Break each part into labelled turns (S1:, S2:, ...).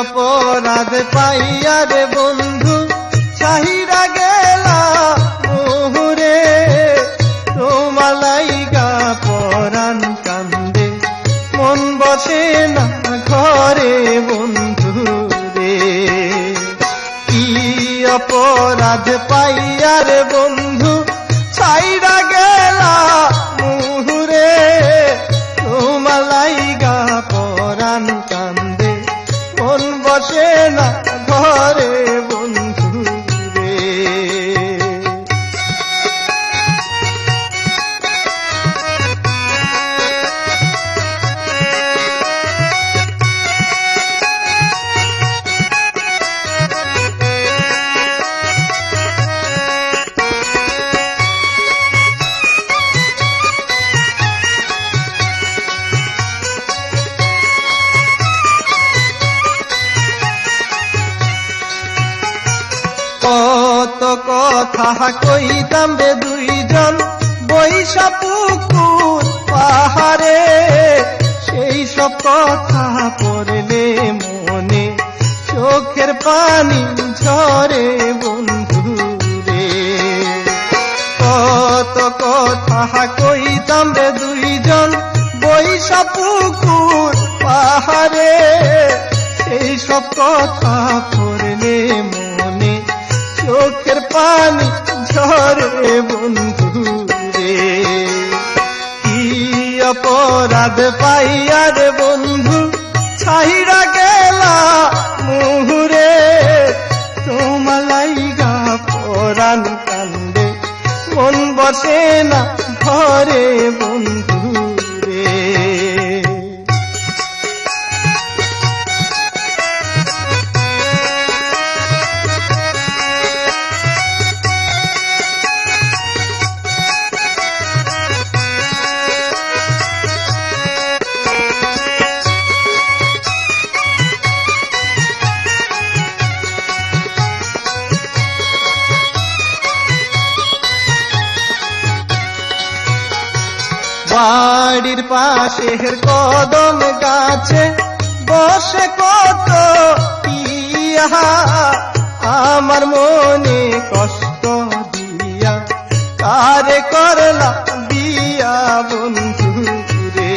S1: অপরাধ পাইয়া রে বন্ধু চাহিরা গেলা মোহরে, তোমার লাইগা পরাণ কান্দে মন বসে না ঘরে বন্ধু রে। কি অপরাধ পাইয়া রে বন্ধু ছাইরা গেলা মোহরে, তোমার লাইগা পরাণ কান্দে মন বসে না ঘরে বন্ধু রে। কত কথা কইতাম রে দুইজন বৈশা পুকুর পাহাড়ে, সেই সব কথা পড়লে মনে চোখের পানি ঝরে বন্ধু রে। কত কথা কইতাম রে দুইজন বৈশা পুকুর পাহাড়ে, সেই সব কথা পড়লে মনে চোখের পানি ঝরে বন্ধু রে। কি অপরাধ পাইয়া রে বন্ধু ছাইরা গেলা মোহরে, তোমার লাইগা পরাণ কান্দে মন বসে না ঘরে বন্ধু রে। বাড়ির পাশের কদম গাছে বসে কত পিয়া, আমার মনে কষ্ট দিয়া কারে করলা বিয়া বন্ধু রে।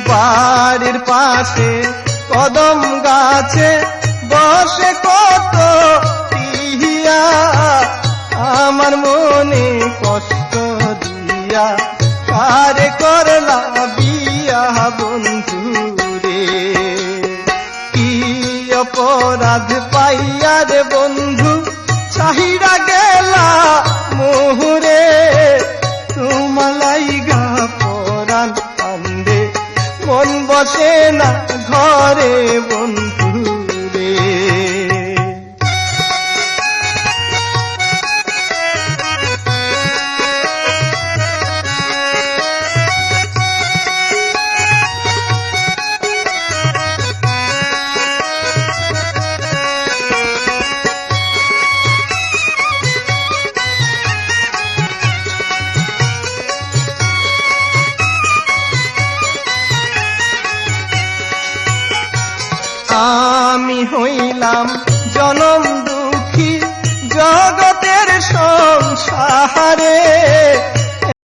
S1: বাড়ির পাশে কদম গাছে বসে কত পিয়া, আমার মনে কষ্ট দিয়া কারে করলা বিয়া বন্ধু রে। কি অপরাধ পাইয়া রে বন্ধু চাহিরা গেলা মোহরে, তোমার লাইগা পরাণ কান্দে মন বসে না ঘরে বন্ধু রে। আমি হইলাম জনম দুঃখী জগতের সংসারে,